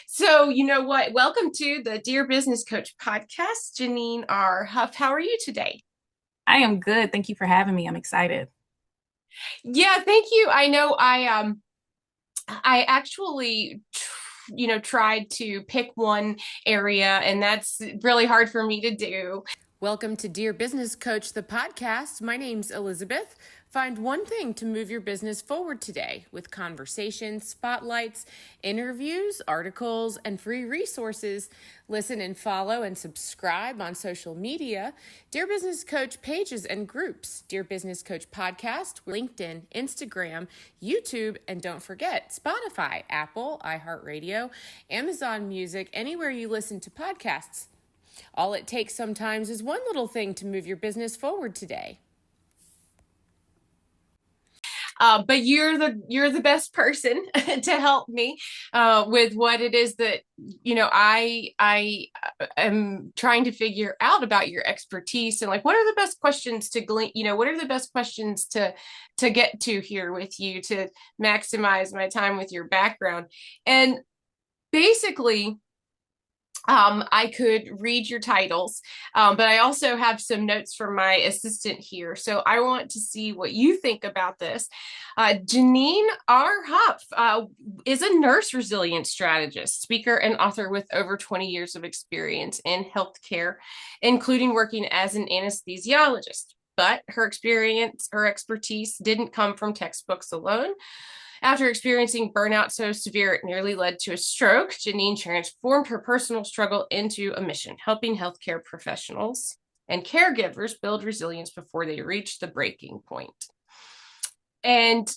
So, you know what? Welcome to the Dear Business Coach podcast. Jineen R Huff, how are you today? I am good. Thank you for having me. I'm excited. Yeah, thank you. I know I actually tried to pick one area, and that's really hard for me to do. Welcome to Dear Business Coach, the podcast. My name's Elizabeth. Find one thing to move your business forward today with conversations, spotlights, interviews, articles, and free resources. Listen and follow and subscribe on social media. Dear Business Coach pages and groups. Dear Business Coach podcast, LinkedIn, Instagram, YouTube, and don't forget Spotify, Apple, iHeartRadio, Amazon Music, anywhere you listen to podcasts. All it takes sometimes is one little thing to move your business forward today. But you're the best person to help me with what it is that I am trying to figure out about your expertise and like what are the best questions to glean. What are the best questions to get to here with you to maximize my time with your background. And basically, I could read your titles, but I also have some notes from my assistant here. So I want to see what you think about this. Jineen R Huff is a nurse resilience strategist, speaker, and author with over 20 years of experience in healthcare, including working as an anesthesiologist. But her expertise didn't come from textbooks alone. After experiencing burnout so severe it nearly led to a stroke, Jineen transformed her personal struggle into a mission, helping healthcare professionals and caregivers build resilience before they reach the breaking point. And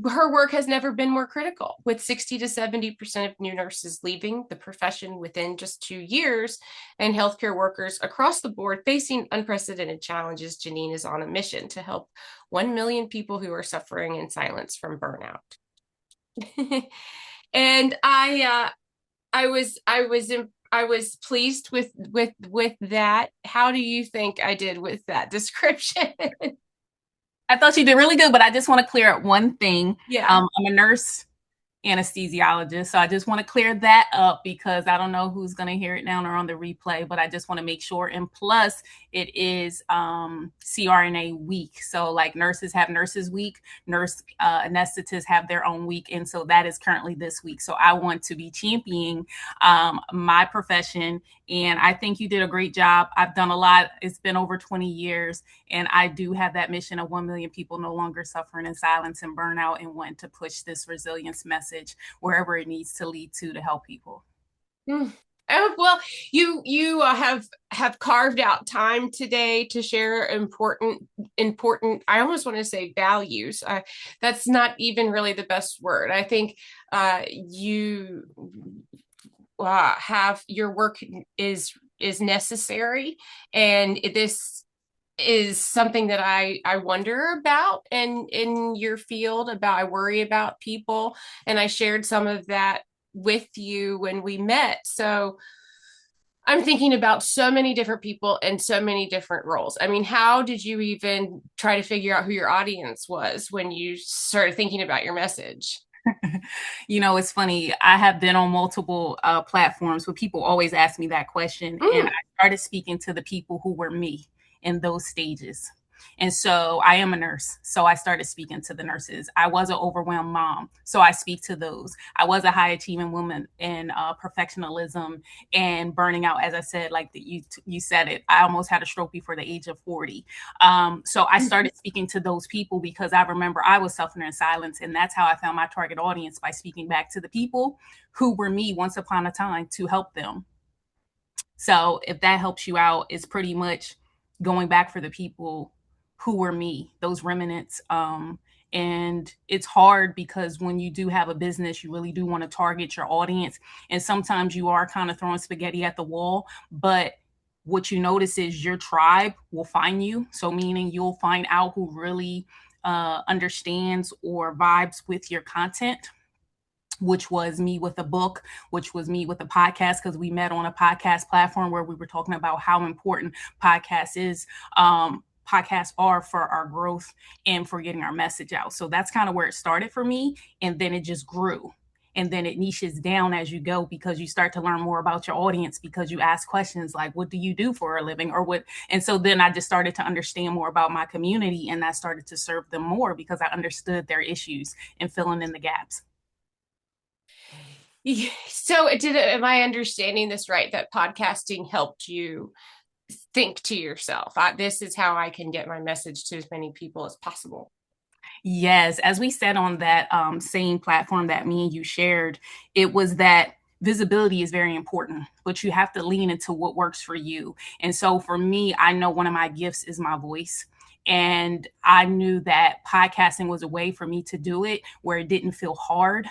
her work has never been more critical, with 60 to 70% of new nurses leaving the profession within just 2 years, and healthcare workers across the board facing unprecedented challenges. Jineen is on a mission to help 1 million people who are suffering in silence from burnout. And I was pleased with that. How do you think I did with that description? I thought you did really good, but I just want to clear up one thing. Yeah. I'm a nurse anesthesiologist. So I just want to clear that up because I don't know who's going to hear it now or on the replay, but I just want to make sure. And plus, it is CRNA week. So, like nurses have Nurses Week, nurse anesthetists have their own week. And so that is currently this week. So I want to be championing my profession. And I think you did a great job. I've done a lot. It's been over 20 years. And I do have that mission of 1 million people no longer suffering in silence and burnout and want to push this resilience message wherever it needs to lead to help people. Mm. Oh, well, you have carved out time today to share important. I almost want to say values. That's not even really the best word. I think you have your work is necessary, and this is something that I wonder about in your field about. I worry about people, and I shared some of that with you when we met. So I'm thinking about so many different people and so many different roles. I mean, how did you even try to figure out who your audience was when you started thinking about your message? It's funny. I have been on multiple platforms where people always ask me that question. And Mm. I started speaking to the people who were me in those stages. And so I am a nurse. So I started speaking to the nurses. I was an overwhelmed mom. So I speak to those. I was a high achieving woman in perfectionism and burning out. As I said, you said it, I almost had a stroke before the age of 40. So I started speaking to those people because I remember I was suffering in silence. And that's how I found my target audience, by speaking back to the people who were me once upon a time to help them. So if that helps you out, it's pretty much going back for the people who were me, those remnants. And it's hard because when you do have a business, you really do want to target your audience. And sometimes you are kind of throwing spaghetti at the wall, but what you notice is your tribe will find you. So meaning you'll find out who really understands or vibes with your content, which was me with a book, which was me with a podcast, because we met on a podcast platform where we were talking about how important podcast is. Podcasts are for our growth and for getting our message out. So that's kind of where it started for me. And then it just grew. and then it niches down as you go because you start to learn more about your audience because you ask questions like, what do you do for a living, or what? And so then I just started to understand more about my community, and I started to serve them more because I understood their issues and filling in the gaps. So am I understanding this right, that podcasting helped you think to yourself, this is how I can get my message to as many people as possible? Yes, as we said on that same platform that me and you shared, it was that visibility is very important, but you have to lean into what works for you. And so for me, I know one of my gifts is my voice. And I knew that podcasting was a way for me to do it where it didn't feel hard.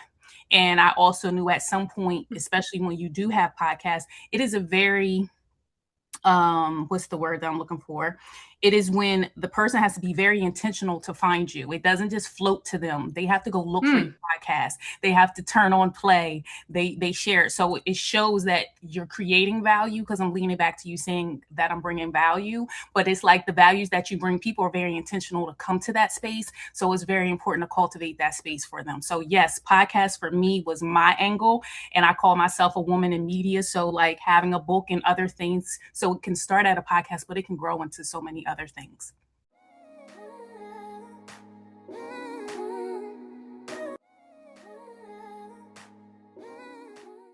And I also knew at some point, especially when you do have podcasts, it is a very what's the word that I'm looking for? It is when the person has to be very intentional to find you. It doesn't just float to them. They have to go look for your podcast. They have to turn on play. They share it. So it shows that you're creating value, because I'm leaning back to you saying that I'm bringing value, but it's like the values that you bring, people are very intentional to come to that space. So it's very important to cultivate that space for them. So yes, podcast for me was my angle, and I call myself a woman in media. So like having a book and other things. So it can start at a podcast, but it can grow into so many other things.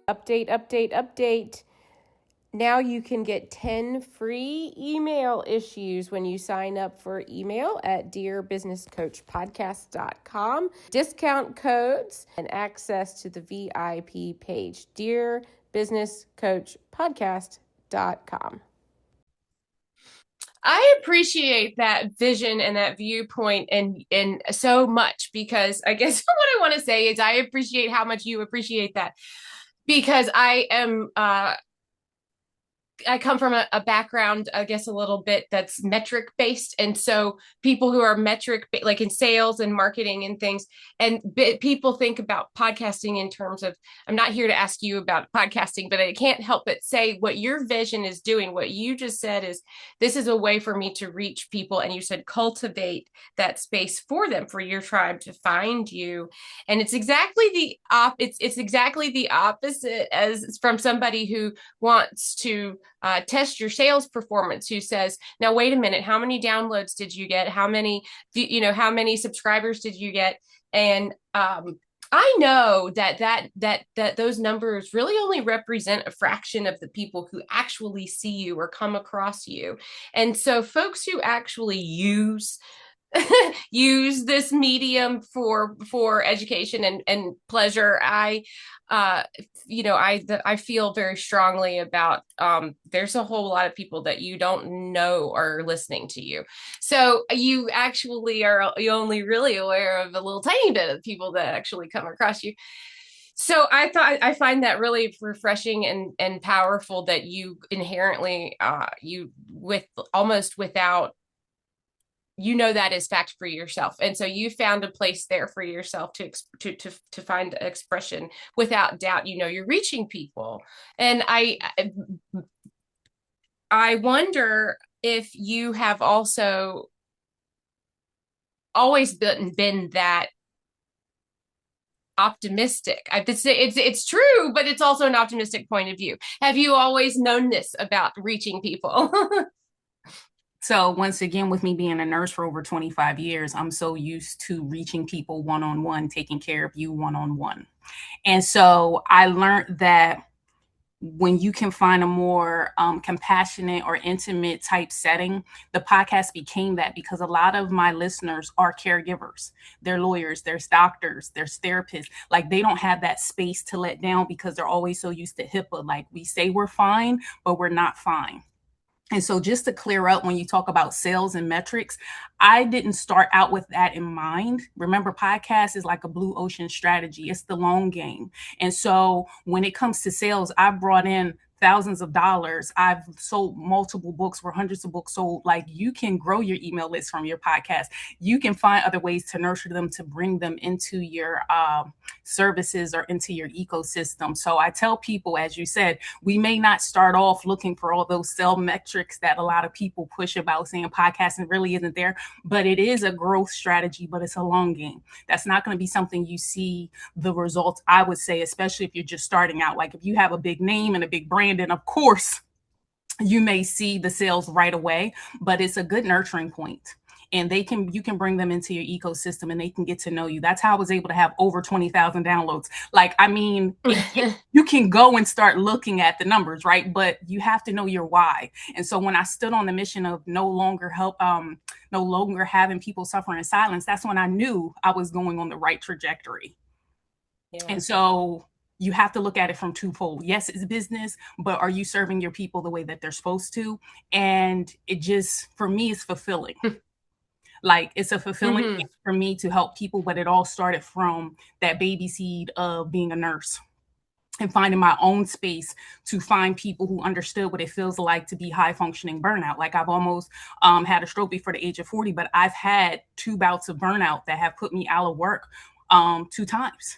Update. Now you can get 10 free email issues when you sign up for email at dearbusinesscoachpodcast.com. Discount codes and access to the VIP page, dearbusinesscoachpodcast.com. I appreciate that vision and that viewpoint and so much, because I guess what I want to say is I appreciate how much you appreciate that, because I come from a background, I guess, a little bit that's metric based. And so people who are metric, like in sales and marketing and things, and people think about podcasting in terms of, I'm not here to ask you about podcasting, but I can't help but say what your vision is doing. What you just said is, this is a way for me to reach people. And you said cultivate that space for them, for your tribe to find you. And it's exactly it's exactly the opposite as from somebody who wants to test your sales performance, who says, now wait a minute, how many downloads did you get, how many subscribers did you get? And I know that those numbers really only represent a fraction of the people who actually see you or come across you. And so folks who actually use this medium for education and pleasure, I feel very strongly about, there's a whole lot of people that you don't know are listening to you. So you actually are only really aware of a little tiny bit of people that actually come across you. So I find that really refreshing and powerful, that you inherently, you with almost without, that is fact for yourself. And so you found a place there for yourself to find expression without doubt. You're reaching people. And I wonder if you have also always been that optimistic. It's true, but it's also an optimistic point of view. Have you always known this about reaching people? So once again, with me being a nurse for over 25 years, I'm so used to reaching people one-on-one, taking care of you one-on-one. And so I learned that when you can find a more compassionate or intimate type setting, the podcast became that, because a lot of my listeners are caregivers. They're lawyers, there's doctors, there's therapists. Like, they don't have that space to let down because they're always so used to HIPAA. Like, we say we're fine, but we're not fine. And so just to clear up, when you talk about sales and metrics, I didn't start out with that in mind. Remember, podcast is like a blue ocean strategy. It's the long game. And so when it comes to sales, I brought in thousands of dollars. I've sold multiple books where hundreds of books sold. Like, you can grow your email list from your podcast. You can find other ways to nurture them, to bring them into your services or into your ecosystem. So I tell people, as you said, we may not start off looking for all those sell metrics that a lot of people push about, saying podcasting really isn't there, but it is a growth strategy, but it's a long game. That's not going to be something you see the results, I would say, especially if you're just starting out. Like, if you have a big name and a big brand, and of course you may see the sales right away, but it's a good nurturing point. And you can bring them into your ecosystem and they can get to know you. That's how I was able to have over 20,000 downloads. Like, I mean, you can go and start looking at the numbers, right? But you have to know your why. And so when I stood on the mission of no longer having people suffer in silence, that's when I knew I was going on the right trajectory. Yeah. And so you have to look at it from twofold. Yes, it's business, but are you serving your people the way that they're supposed to? And it just, for me, it's fulfilling. Like, it's a fulfilling thing for me to help people, but it all started from that baby seed of being a nurse and finding my own space to find people who understood what it feels like to be high functioning burnout. Like, I've almost had a stroke before the age of 40, but I've had 2 bouts of burnout that have put me out of work 2 times.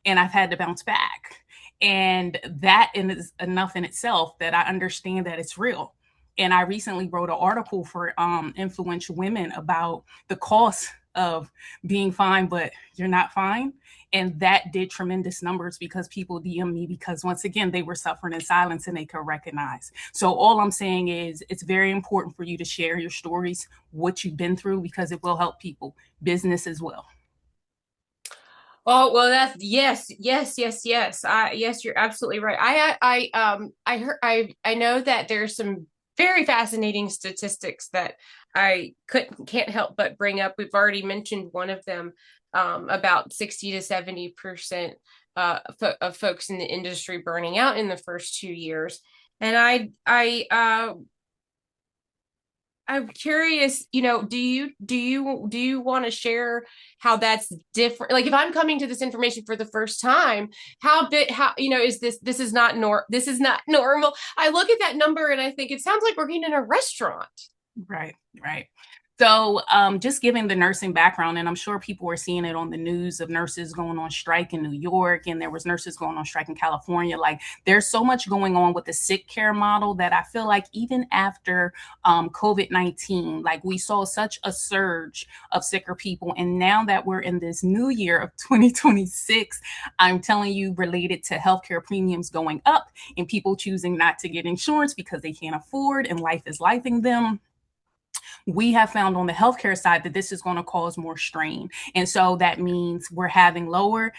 And I've had to bounce back. And that is enough in itself that I understand that it's real. And I recently wrote an article for influential women about the cost of being fine, but you're not fine. And that did tremendous numbers because people DM me because, once again, they were suffering in silence and they could recognize. So all I'm saying is, it's very important for you to share your stories, what you've been through, because it will help people, business as well. Oh, well, that's yes. Yes, you're absolutely right. I know that there's some very fascinating statistics that I can't help but bring up. We've already mentioned one of them, about 60 to 70% of folks in the industry burning out in the first 2 years. And I'm curious, do you want to share how that's different? Like, if I'm coming to this information for the first time, how is this is not normal. I look at that number and I think it sounds like working in a restaurant. Right. So just giving the nursing background, and I'm sure people are seeing it on the news of nurses going on strike in New York, and there was nurses going on strike in California. Like, there's so much going on with the sick care model that I feel like even after COVID-19, like, we saw such a surge of sicker people. And now that we're in this new year of 2026, I'm telling you, related to healthcare premiums going up and people choosing not to get insurance because they can't afford and life is lifing them, we have found on the healthcare side that this is going to cause more strain. And so that means we're having lower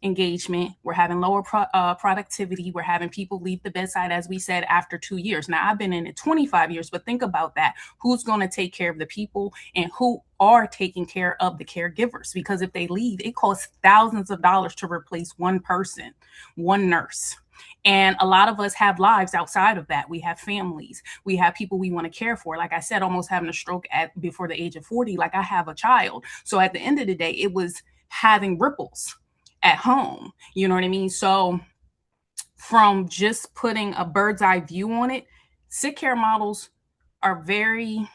engagement, we're having lower productivity, we're having people leave the bedside, as we said, after 2 years. Now, I've been in it 25 years, but think about that. Who's going to take care of the people and who are taking care of the caregivers? Because if they leave, it costs thousands of dollars to replace one person, one nurse. And a lot of us have lives outside of that. We have families. We have people we want to care for. Like I said, almost having a stroke before the age of 40, like, I have a child. So at the end of the day, it was having ripples at home. You know what I mean? So from just putting a bird's eye view on it, sick care models are very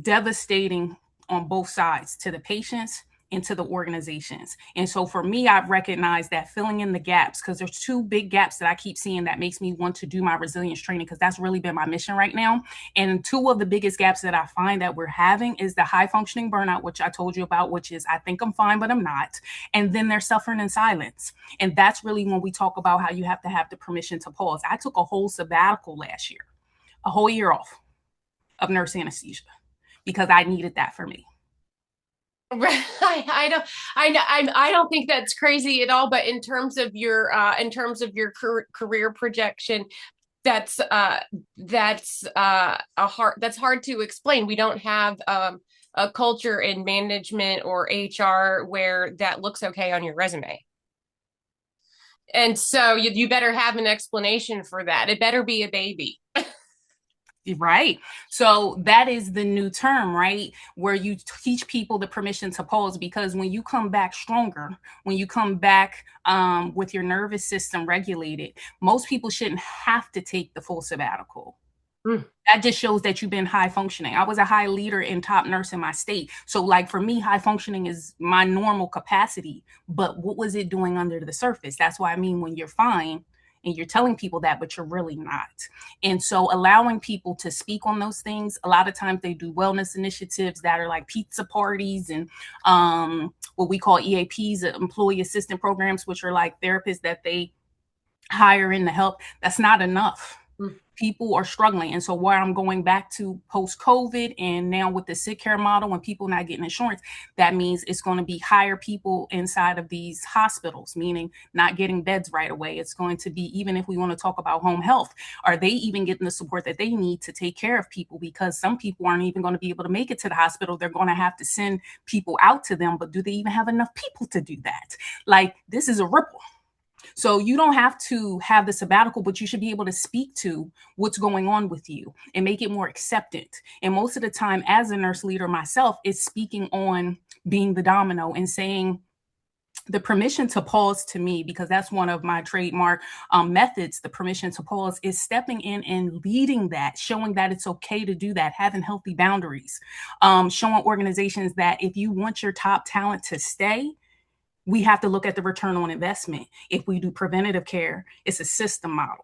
devastating on both sides, to the patients and to the organizations. And so for me, I've recognized that filling in the gaps, because there's 2 big gaps that I keep seeing that makes me want to do my resilience training, because that's really been my mission right now. And 2 of the biggest gaps that I find that we're having is the high functioning burnout, which I told you about, which is, I think I'm fine, but I'm not. And then they're suffering in silence. And that's really when we talk about how you have to have the permission to pause. I took a whole sabbatical last year, a whole year off of nurse anesthesia, because I needed that for me. Right. I don't think that's crazy at all. But in terms of your career projection, that's hard to explain. We don't have a culture in management or HR where that looks okay on your resume. And so you better have an explanation for that. It better be a baby. Right. So that is the new term, right? Where you teach people the permission to pause, because when you come back stronger, when you come back with your nervous system regulated, most people shouldn't have to take the full sabbatical. Mm. That just shows that you've been high functioning. I was a high leader and top nurse in my state. So, like, for me, high functioning is my normal capacity. But what was it doing under the surface? That's why I mean, when you're fine and you're telling people that, but you're really not. And so, allowing people to speak on those things, a lot of times they do wellness initiatives that are like pizza parties and what we call EAPs, employee assistant programs, which are like therapists that they hire in to help. That's not enough. Mm. People are struggling. And so where I'm going back to post COVID and now with the sick care model, when people not getting insurance, that means it's going to be hire people inside of these hospitals, meaning not getting beds right away. It's going to be, even if we want to talk about home health, are they even getting the support that they need to take care of people? Because some people aren't even going to be able to make it to the hospital. They're going to have to send people out to them. But do they even have enough people to do that? Like, this is a ripple. So you don't have to have the sabbatical, but you should be able to speak to what's going on with you and make it more acceptant. And most of the time, as a nurse leader myself, is speaking on being the domino and saying, the permission to pause, to me, because that's one of my trademark methods, the permission to pause, is stepping in and leading that, showing that it's okay to do that, having healthy boundaries, showing organizations that if you want your top talent to stay, we have to look at the return on investment. If we do preventative care, it's a system model,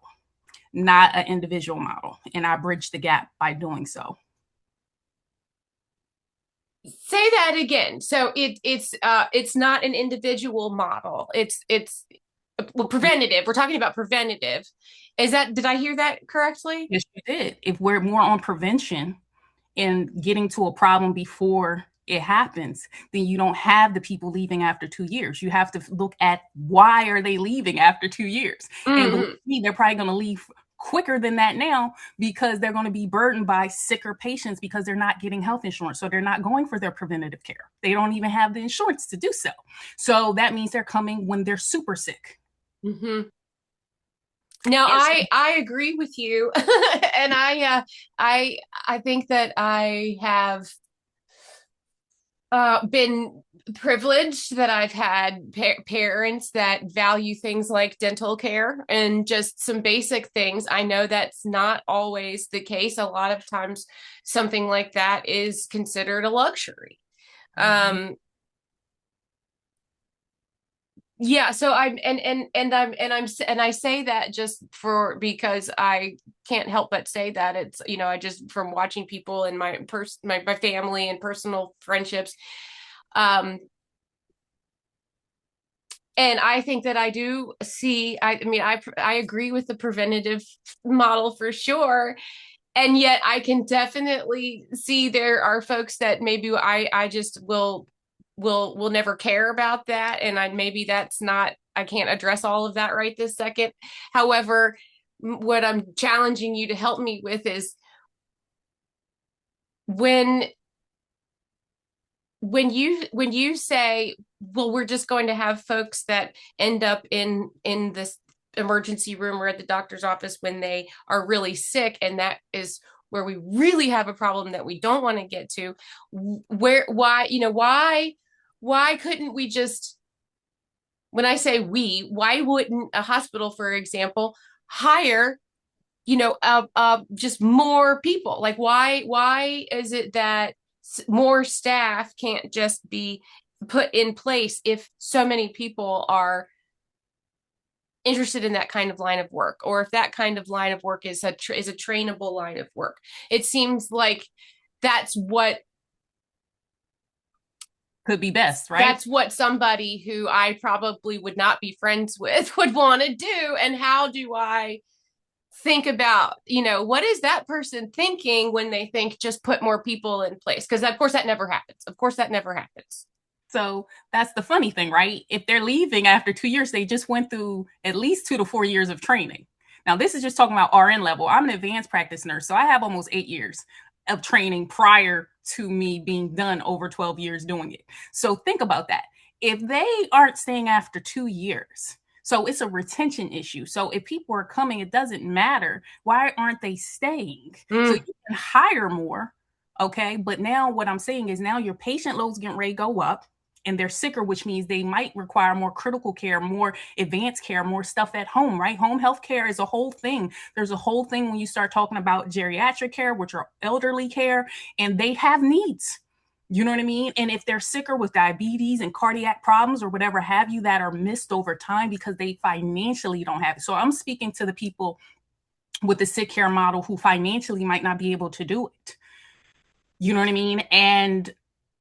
not an individual model. And I bridge the gap by doing so. Say that again. So it's not an individual model. It's well, preventative. We're talking about preventative. Is that, did I hear that correctly? Yes, you did. If we're more on prevention and getting to a problem before it happens, then you don't have the people leaving after 2 years. You have to look at why are they leaving after 2 years. And believe Mm-hmm. me, they're probably going to leave quicker than that now, because they're going to be burdened by sicker patients because they're not getting health insurance. So they're not going for their preventative care. They don't even have the insurance to do so. So that means they're coming when they're super sick. Mm-hmm. Now And so I agree with you, and I think that I have been privileged that I've had parents that value things like dental care and just some basic things. I know that's not always the case. A lot of times, something like that is considered a luxury. mhm. Um, yeah, so and I say that just for because I can't help but say that it's, I just, from watching people in my family and personal friendships, um and I think that I do see, I mean, I agree with the preventative model for sure. And yet I can definitely see there are folks that maybe I just will never care about that. And maybe that's not, I can't address all of that right this second. However, what I'm challenging you to help me with is when when you say, well, we're just going to have folks that end up in this emergency room or at the doctor's office when they are really sick, and that is where we really have a problem that we don't want to get to. Why couldn't we just, when I say we, why wouldn't a hospital, for example, hire, just more people? Like, why is it that more staff can't just be put in place if so many people are interested in that kind of line of work, or if that kind of line of work is is a trainable line of work? It seems like that's what Could be best, right? that's what somebody who I probably would not be friends with would want to do. And how do I think about, what is that person thinking when they think just put more people in place? Because of course that never happens. Of course that never happens. So that's the funny thing, right? If they're leaving after 2 years, they just went through at least 2 to 4 years of training. Now, this is just talking about RN level. I'm an advanced practice nurse, so I have almost 8 years of training prior to me being done over 12 years doing it. So think about that. If they aren't staying after 2 years, So it's a retention issue. So if people are coming, it doesn't matter. Why aren't they staying? So Mm, you can hire more. Okay. But now what I'm saying is now your patient load's getting ready to go up and they're sicker, which means they might require more critical care, more advanced care, more stuff at home, right? Home health care is a whole thing. There's a whole thing when you start talking about geriatric care, which are elderly care, and they have needs. You know what I mean? And if they're sicker with diabetes and cardiac problems or whatever have you that are missed over time because they financially don't have it. So I'm speaking to the people with the sick care model who financially might not be able to do it. You know what I mean? And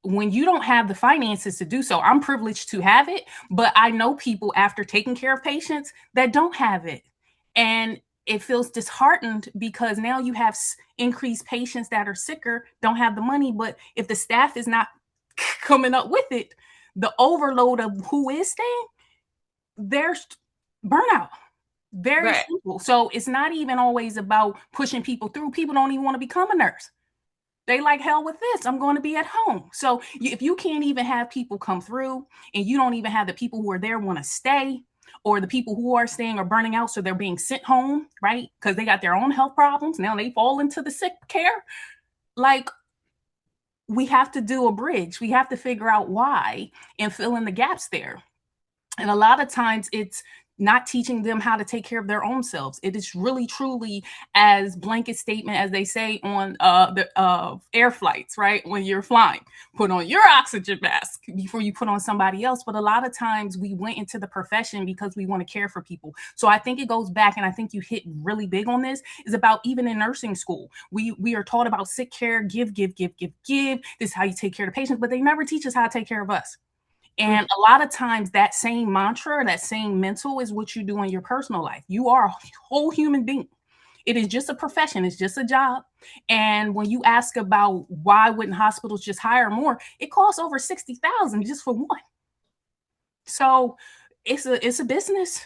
when you don't have the finances to do so, I'm privileged to have it, but I know people after taking care of patients that don't have it. And it feels disheartened because now you have increased patients that are sicker, don't have the money, but if the staff is not coming up with it, the overload of who is staying, there's burnout. Very right. simple. So it's not even always about pushing people through. People don't even want to become a nurse. They like hell with this. I'm going to be at home. So if you can't even have people come through and you don't even have the people who are there want to stay, or the people who are staying are burning out, so they're being sent home, right? Because they got their own health problems. Now they fall into the sick care. Like, we have to do a bridge. We have to figure out why and fill in the gaps there. And a lot of times it's not teaching them how to take care of their own selves. It is really, truly, as blanket statement as they say on the air flights, right? When you're flying, put on your oxygen mask before you put on somebody else. But a lot of times we went into the profession because we want to care for people. So I think it goes back, and I think you hit really big on this, is about even in nursing school. We are taught about sick care, give, give, give, give, give. This is how you take care of the patients, but they never teach us how to take care of us. Mm. And a lot of times that same mantra, that same mental is what you do in your personal life. You are a whole human being. It is just a profession, it's just a job. And when you ask about why wouldn't hospitals just hire more, it costs over 60,000 just for one. So it's a business.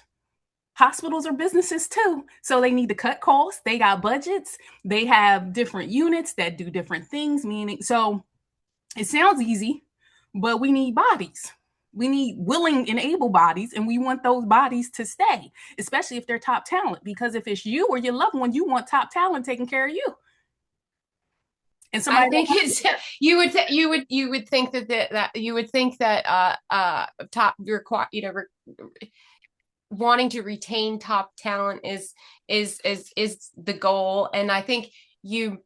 Hospitals are businesses too. So they need to cut costs. They got budgets. They have different units that do different things, meaning so it sounds easy, but we need bodies. We need willing and able bodies, and we want those bodies to stay, especially if they're top talent. Because if it's you or your loved one, you want top talent taking care of you. And I somebody think it's you would think that you would think that top require wanting to retain top talent is the goal. And I think you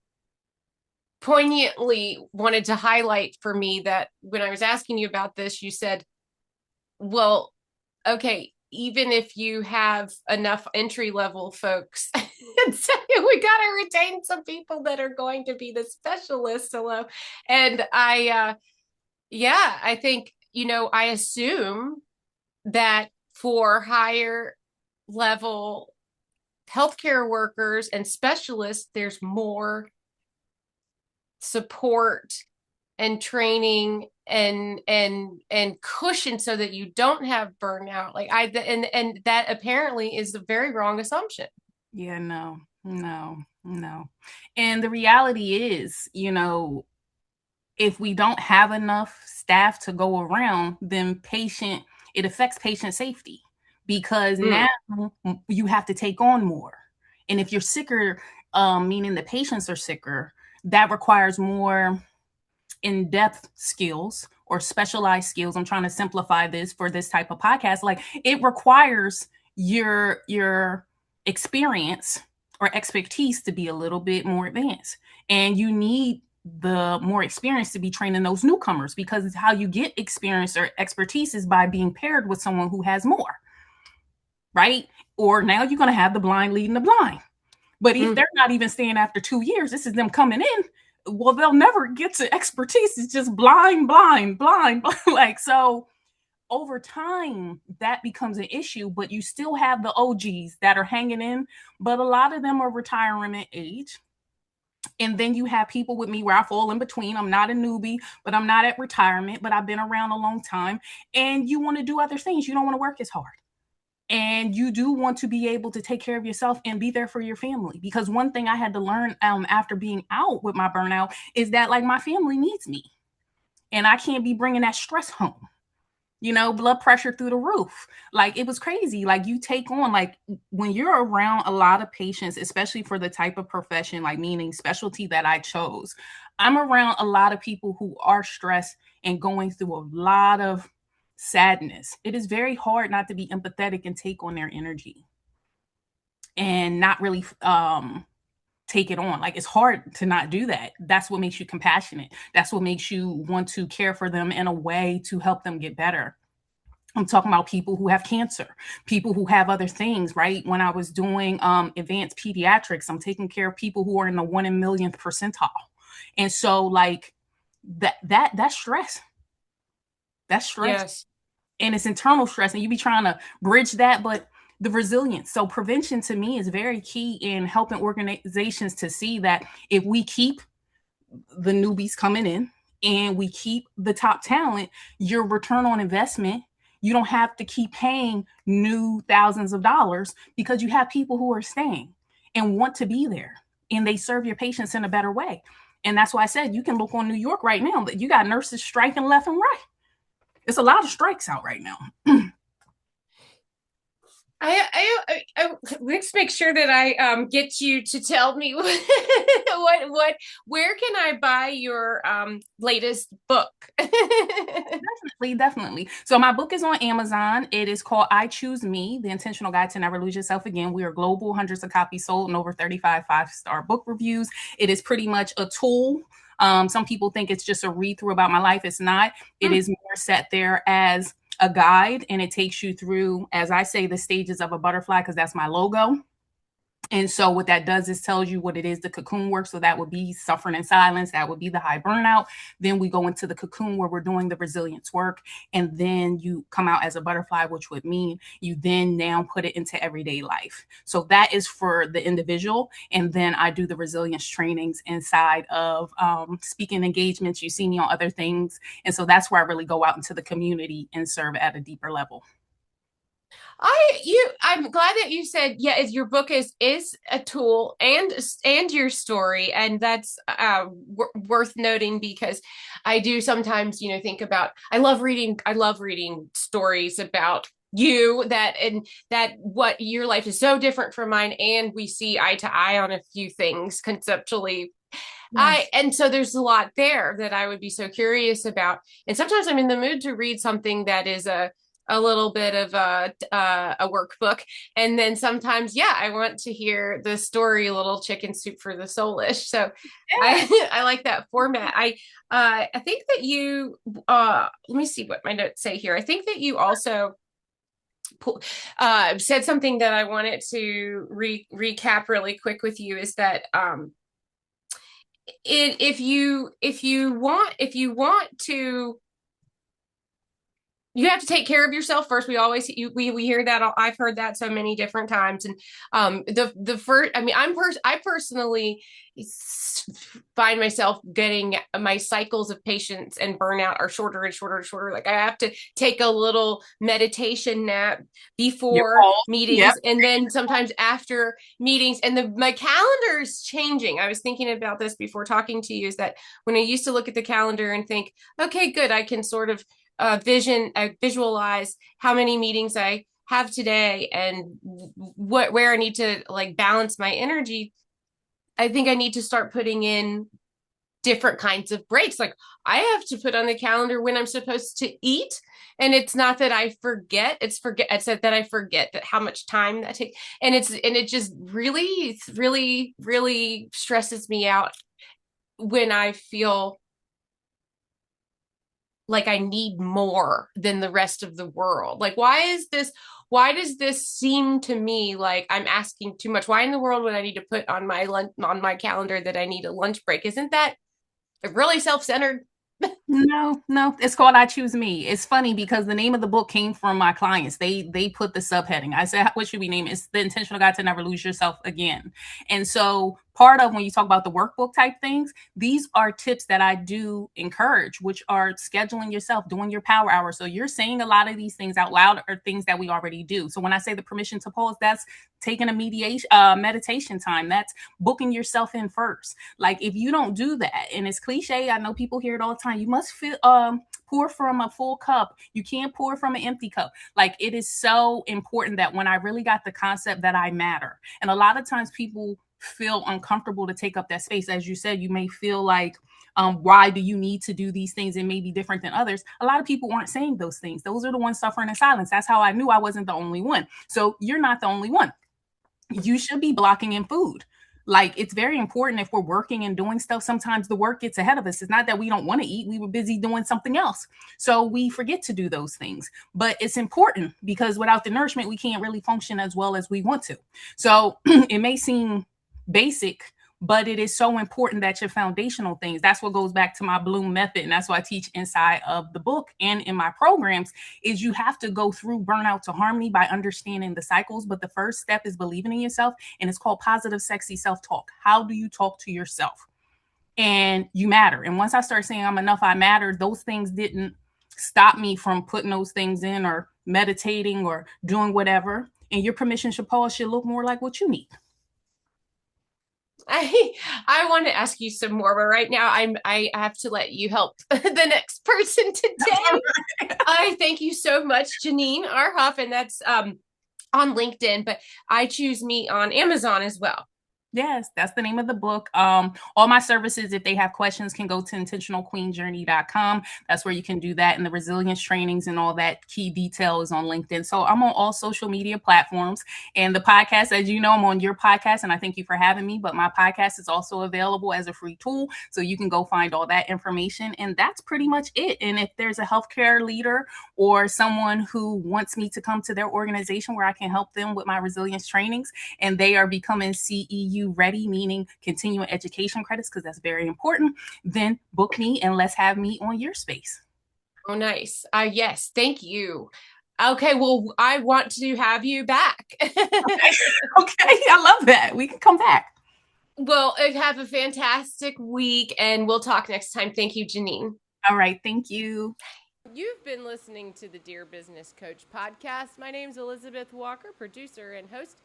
poignantly wanted to highlight for me that when I was asking you about this, you said, well, okay, even if you have enough entry level folks, so we got to retain some people that are going to be the specialists alone. And yeah, I think, I assume that for higher level healthcare workers and specialists, there's more support and training and cushion so that you don't have burnout. Like and that apparently is a very wrong assumption. Yeah, no, no, no. And the reality is, if we don't have enough staff to go around, then it affects patient safety because now Mm. you have to take on more. And if you're sicker, meaning the patients are sicker, that requires more in-depth skills or specialized skills. I'm trying to simplify this for this type of podcast. Like, it requires your experience or expertise to be a little bit more advanced. And you need the more experience to be training those newcomers, because it's how you get experience or expertise is by being paired with someone who has more, right? Or now you're going to have the blind leading the blind. But if Mm. they're not even staying after 2 years, this is them coming in. Well, they'll never get to expertise. It's just blind, blind, blind. Like, so over time, that becomes an issue, but you still have the OGs that are hanging in, but a lot of them are retirement age. And then you have people with me where I fall in between. I'm not a newbie, but I'm not at retirement, but I've been around a long time. And you want to do other things. You don't want to work as hard. And you do want to be able to take care of yourself and be there for your family. Because one thing I had to learn after being out with my burnout is that, like, my family needs me, and I can't be bringing that stress home. blood pressure through the roof. Like, it was crazy. Like, you take on, like, when you're around a lot of patients, especially for the type of profession, like, meaning specialty that I chose, I'm around a lot of people who are stressed and going through a lot of sadness. It is very hard not to be empathetic and take on their energy and not really take it on. Like, it's hard to not do that. That's what makes you compassionate. That's what makes you want to care for them in a way to help them get better. I'm talking about people who have cancer, people who have other things, right? When I was doing advanced pediatrics, I'm taking care of people who are in the 1 in 1,000,000th percentile. And so, like, that's stress. That's stress. Yes. And it's internal stress. And you be trying to bridge that, but the resilience. So prevention to me is very key in helping organizations to see that if we keep the newbies coming in and we keep the top talent, your return on investment, you don't have to keep paying new thousands of dollars because you have people who are staying and want to be there and they serve your patients in a better way. And that's why I said you can look on New York right now, but you got nurses striking left and right. It's a lot of strikes out right now. Let's make sure that I get you to tell me where can I buy your latest book? Definitely. So my book is on Amazon. It is called I Choose Me, The Intentional Guide to Never Lose Yourself Again. We are global, hundreds of copies sold and over 35 5-star book reviews. It is pretty much a tool. Some people think it's just a read through about my life. It's not. It is more set there as a guide, and it takes you through, as I say, the stages of a butterfly, because that's my logo. And so what that does is tells you what it is the cocoon work. So that would be suffering in silence. That would be the high burnout. Then we go into the cocoon where we're doing the resilience work. And then you come out as a butterfly, which would mean you then now put it into everyday life. So that is for the individual. And then I do the resilience trainings inside of speaking engagements. You see me on other things. And so that's where I really go out into the community and serve at a deeper level. I'm glad that you said, yeah, your book is a tool and your story, and that's worth noting, because I do sometimes, think about, I love reading stories about you, that what your life is so different from mine, and we see eye to eye on a few things conceptually. Yes. And so there's a lot there that I would be so curious about. And sometimes I'm in the mood to read something that is a little bit of a workbook, and then sometimes, yeah, I want to hear the story, a little chicken soup for the soulish. So Yeah. I like that format. I think that you let me see what my notes say here. I think that you also said something that I wanted to recap really quick with you, is that if you want to, you have to take care of yourself first. We hear that. I've heard that so many different times. And the first, I mean, I personally find myself getting, my cycles of patience and burnout are shorter and shorter and shorter. Like, I have to take a little meditation nap before Yep. meetings, and then sometimes after meetings, and my calendar is changing. I was thinking about this before talking to you, is that when I used to look at the calendar and think, okay, good, I can sort of visualize how many meetings I have today and where I need to, like, balance my energy. I think I need to start putting in different kinds of breaks. Like, I have to put on the calendar when I'm supposed to eat. And it's not that I forget, it's that I forget that how much time that takes. And it just really, really, really stresses me out when I feel like I need more than the rest of the world. Like, why does this seem to me like I'm asking too much? Why in the world would I need to put on my calendar that I need a lunch break? Isn't that really self-centered? No, it's called I Choose Me. It's funny because the name of the book came from my clients. They put the subheading. I said, what should we name it? It's The Intentional Guide to Never Lose Yourself Again. And so part of when you talk about the workbook type things, these are tips that I do encourage, which are scheduling yourself, doing your power hour. So you're saying a lot of these things out loud are things that we already do. So when I say the permission to pause, that's taking a meditation time. That's booking yourself in first. Like, if you don't do that, and it's cliche, I know people hear it all the time, you must feel pour from a full cup. You can't pour from an empty cup. Like, it is so important that when I really got the concept that I matter, and a lot of times people feel uncomfortable to take up that space. As you said, you may feel like, why do you need to do these things and may be different than others? A lot of people aren't saying those things. Those are the ones suffering in silence. That's how I knew I wasn't the only one. So you're not the only one. You should be blocking in food. Like, it's very important if we're working and doing stuff. Sometimes the work gets ahead of us. It's not that we don't want to eat. We were busy doing something else. So we forget to do those things. But it's important because without the nourishment, we can't really function as well as we want to. So it may seem basic, but it is so important that your foundational things, that's what goes back to my Bloom method. And that's what I teach inside of the book and in my programs, is you have to go through burnout to harmony by understanding the cycles. But the first step is believing in yourself. And it's called positive, sexy self-talk. How do you talk to yourself? And you matter. And once I started saying I'm enough, I matter, those things didn't stop me from putting those things in or meditating or doing whatever. And your permission should pause should look more like what you need. I want to ask you some more, but right now I have to let you help the next person today. I thank you so much, Jineen R Huff, and that's on LinkedIn, but I Choose Me on Amazon as well. Yes, that's the name of the book. All my services, if they have questions, can go to intentionalqueenjourney.com. That's where you can do that. And the resilience trainings and all that key detail is on LinkedIn. So I'm on all social media platforms. And the podcast, as you know, I'm on your podcast, and I thank you for having me. But my podcast is also available as a free tool. So you can go find all that information. And that's pretty much it. And if there's a healthcare leader or someone who wants me to come to their organization where I can help them with my resilience trainings, and they are becoming CEU ready, meaning continuing education credits, because that's very important, then book me and let's have me on your space. Oh, nice. Yes, thank you. Okay, well, I want to have you back. Okay, I love that. We can come back. Well, have a fantastic week, and we'll talk next time. Thank you, Jineen. All right, thank you. You've been listening to the Dear Business Coach podcast. My name's Elizabeth Walker, producer and host.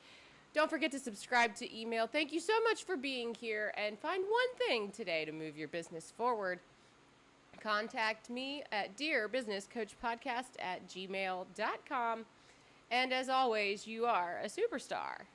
Don't forget to subscribe to email. Thank you so much for being here, and find one thing today to move your business forward. Contact me at dearbusinesscoachpodcast@gmail.com. And as always, you are a superstar.